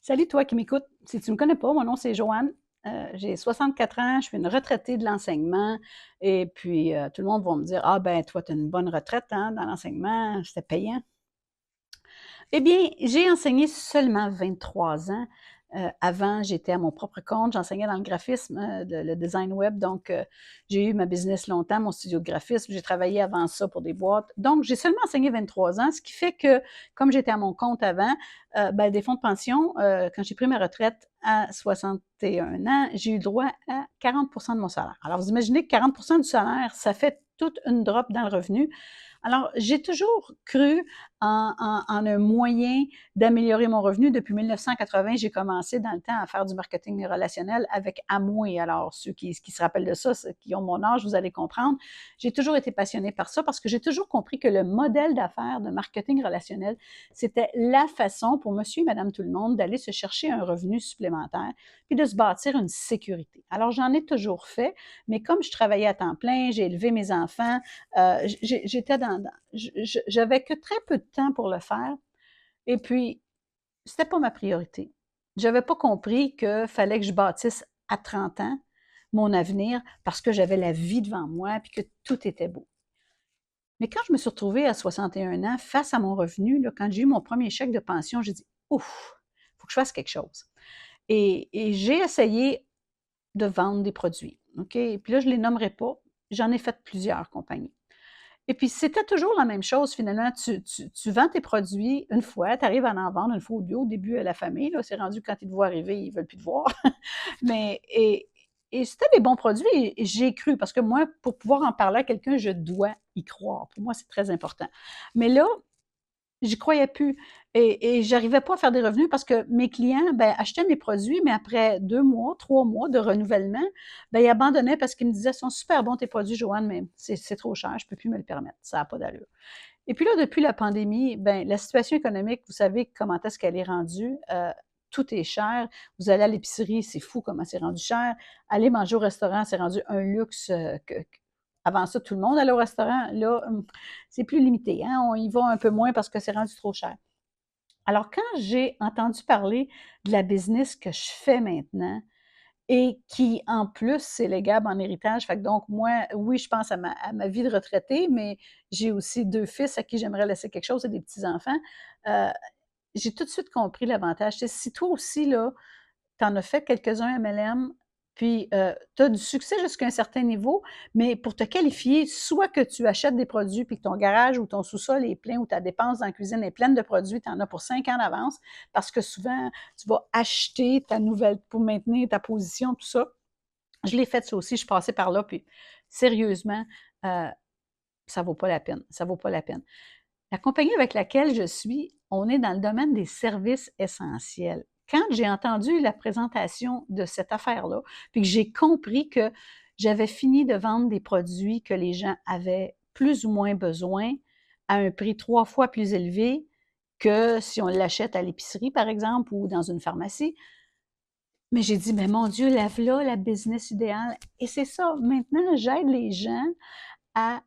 Salut toi qui m'écoutes. Si tu ne me connais pas, mon nom c'est Joanne. J'ai 64 ans, je suis une retraitée de l'enseignement et puis tout le monde va me dire: «Ah ben toi tu as une bonne retraite hein, dans l'enseignement, c'était payant». Eh bien, j'ai enseigné seulement 23 ans. Avant, j'étais à mon propre compte, j'enseignais dans le graphisme, le design web, donc j'ai eu ma business longtemps, mon studio de graphisme, j'ai travaillé avant ça pour des boîtes. Donc, j'ai seulement enseigné 23 ans, ce qui fait que, comme j'étais à mon compte avant, ben, des fonds de pension, quand j'ai pris ma retraite à 61 ans, j'ai eu le droit à 40% de mon salaire. Alors, vous imaginez que 40% du salaire, ça fait toute une drop dans le revenu. Alors, j'ai toujours cru en un moyen d'améliorer mon revenu. Depuis 1980, j'ai commencé dans le temps à faire du marketing relationnel avec Amway. Alors, ceux qui se rappellent de ça, ceux qui ont mon âge, vous allez comprendre. J'ai toujours été passionnée par ça parce que j'ai toujours compris que le modèle d'affaires de marketing relationnel, c'était la façon pour monsieur et madame tout le monde d'aller se chercher un revenu supplémentaire puis de se bâtir une sécurité. Alors, j'en ai toujours fait, mais comme je travaillais à temps plein, j'ai élevé mes enfants, j'étais j'avais que très peu de temps pour le faire. Et puis, c'était pas ma priorité. J'avais pas compris qu'il fallait que je bâtisse à 30 ans mon avenir parce que j'avais la vie devant moi puis que tout était beau. Mais quand je me suis retrouvée à 61 ans face à mon revenu, là, quand j'ai eu mon premier chèque de pension, j'ai dit, ouf, il faut que je fasse quelque chose. Et j'ai essayé de vendre des produits. OK? Et puis là, je ne les nommerai pas. J'en ai fait plusieurs compagnies. Et puis, c'était toujours la même chose, finalement. Tu vends tes produits une fois, tu arrives à en vendre une fois ou deux. Au début, à la famille, là, c'est rendu quand ils te voient arriver, ils ne veulent plus te voir. Mais, et c'était des bons produits et j'ai cru, parce que moi, pour pouvoir en parler à quelqu'un, je dois y croire. Pour moi, c'est très important. Mais là, j'y croyais plus et j'arrivais pas à faire des revenus parce que mes clients, ben, achetaient mes produits, mais après 2 mois, 3 mois de renouvellement, ben, ils abandonnaient parce qu'ils me disaient: «Ils sont super bons tes produits, Joanne, mais c'est trop cher, je peux plus me le permettre, ça a pas d'allure». Et puis là, depuis la pandémie, ben, la situation économique, vous savez comment est-ce qu'elle est rendue, tout est cher. Vous allez à l'épicerie, c'est fou comment c'est rendu cher. Aller manger au restaurant, c'est rendu un luxe, avant ça, tout le monde allait au restaurant. Là, c'est plus limité, hein? On y va un peu moins parce que c'est rendu trop cher. Alors, quand j'ai entendu parler de la business que je fais maintenant et qui, en plus, c'est légable en héritage, fait que donc moi, oui, je pense à ma vie de retraité, mais j'ai aussi 2 fils à qui j'aimerais laisser quelque chose et des petits-enfants. Heu, j'ai tout de suite compris l'avantage. Tu sais, si toi aussi, là, tu en as fait quelques-uns MLM, puis tu as du succès jusqu'à un certain niveau, mais pour te qualifier, soit que tu achètes des produits puis que ton garage ou ton sous-sol est plein ou ta dépense dans la cuisine est pleine de produits, tu en as pour 5 ans d'avance parce que souvent, tu vas acheter ta nouvelle pour maintenir ta position, tout ça. Je l'ai fait ça aussi, je suis passée par là, puis sérieusement, heu, ça vaut pas la peine, ça vaut pas la peine. La compagnie avec laquelle je suis, on est dans le domaine des services essentiels. Quand j'ai entendu la présentation de cette affaire-là, puis que j'ai compris que j'avais fini de vendre des produits que les gens avaient plus ou moins besoin à un prix 3 fois plus élevé que si on l'achète à l'épicerie, par exemple, ou dans une pharmacie. Mais j'ai dit: «Mais mon Dieu, la voilà la business idéale» et c'est ça. Maintenant, j'aide les gens à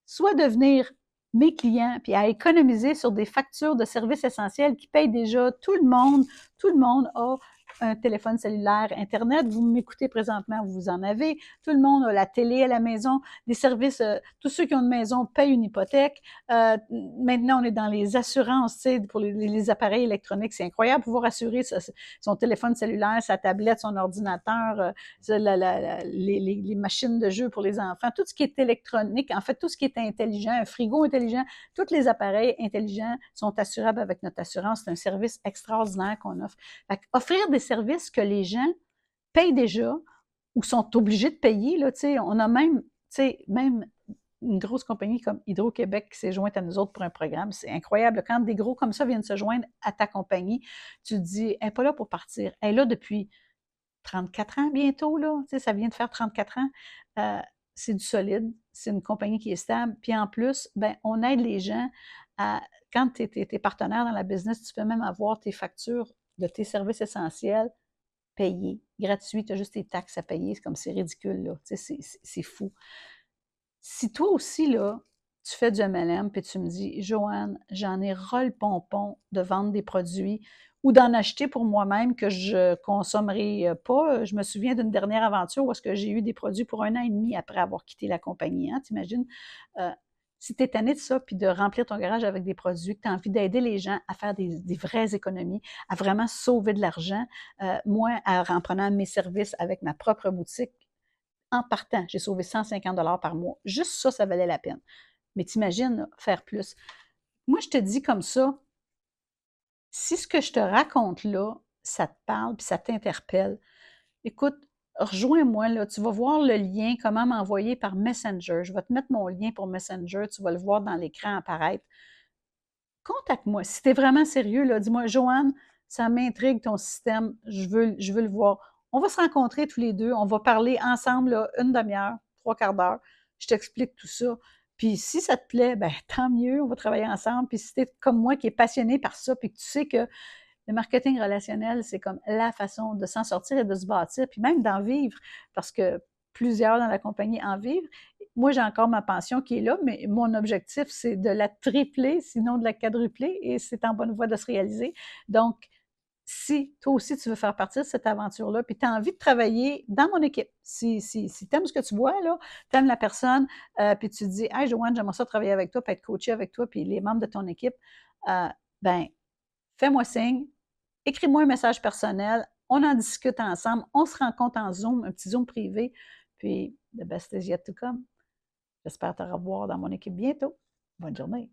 soit devenir mes clients, puis à économiser sur des factures de services essentiels qui payent déjà tout le monde. Tout le monde a un téléphone cellulaire, Internet. Vous m'écoutez présentement, vous en avez. Tout le monde a la télé à la maison, des services. Tous ceux qui ont une maison payent une hypothèque. Maintenant, on est dans les assurances, tu sais, pour les appareils électroniques. C'est incroyable pouvoir assurer son téléphone cellulaire, sa tablette, son ordinateur, les machines de jeu pour les enfants, tout ce qui est électronique, en fait, tout ce qui est intelligent, un frigo intelligent, tous les appareils intelligents sont assurables avec notre assurance. C'est un service extraordinaire qu'on offre. Fait offrir des services que les gens payent déjà ou sont obligés de payer, là, tu sais, on a même, tu sais, même une grosse compagnie comme Hydro-Québec qui s'est jointe à nous autres pour un programme. C'est incroyable. Quand des gros comme ça viennent se joindre à ta compagnie, tu te dis, elle n'est pas là pour partir. Elle est là depuis 34 ans bientôt, là. Tu sais, ça vient de faire 34 ans. Euh, c'est du solide. C'est une compagnie qui est stable. Puis en plus, ben, on aide les gens à, quand tu es partenaire dans la business, tu peux même avoir tes factures de tes services essentiels payées, gratuits. Tu as juste tes taxes à payer. C'est comme c'est ridicule, là. Tu sais, c'est fou. Si toi aussi, là, tu fais du MLM puis tu me dis, Joanne, j'en ai ras le pompon de vendre des produits ou d'en acheter pour moi-même que je consommerai pas. Je me souviens d'une dernière aventure où est-ce que j'ai eu des produits pour 1 an et demi après avoir quitté la compagnie, hein, t'imagines? Si tu es tanné de ça, puis de remplir ton garage avec des produits, que tu as envie d'aider les gens à faire des vraies économies, à vraiment sauver de l'argent, moi, en prenant mes services avec ma propre boutique, en partant, j'ai sauvé 150 $ par mois. Juste ça, ça valait la peine. Mais t'imagines, faire plus. Moi, je te dis comme ça, si ce que je te raconte là, ça te parle puis ça t'interpelle, écoute, rejoins-moi là, tu vas voir le lien, comment m'envoyer par Messenger. Je vais te mettre mon lien pour Messenger, tu vas le voir dans l'écran apparaître. Contacte-moi. Si tu es vraiment sérieux, là, dis-moi, Joanne, ça m'intrigue ton système, je veux le voir. On va se rencontrer tous les deux, on va parler ensemble là, 1/2 heure, 3/4 d'heure. Je t'explique tout ça. Puis si ça te plaît, ben tant mieux, on va travailler ensemble. Puis si tu es comme moi qui est passionné par ça, puis que tu sais que le marketing relationnel, c'est comme la façon de s'en sortir et de se bâtir, puis même d'en vivre, parce que plusieurs dans la compagnie en vivent. Moi, j'ai encore ma pension qui est là, mais mon objectif, c'est de la tripler, sinon de la quadrupler, et c'est en bonne voie de se réaliser. Donc, si toi aussi tu veux faire partie de cette aventure-là, puis tu as envie de travailler dans mon équipe, si tu aimes ce que tu vois, là, tu aimes la personne, puis tu te dis, hey, Joanne, j'aimerais ça travailler avec toi, puis être coaché avec toi, puis les membres de ton équipe, ben, fais-moi signe, écris-moi un message personnel, on en discute ensemble, on se rencontre en Zoom, un petit Zoom privé, puis the best is yet to come. J'espère te revoir dans mon équipe bientôt. Bonne journée.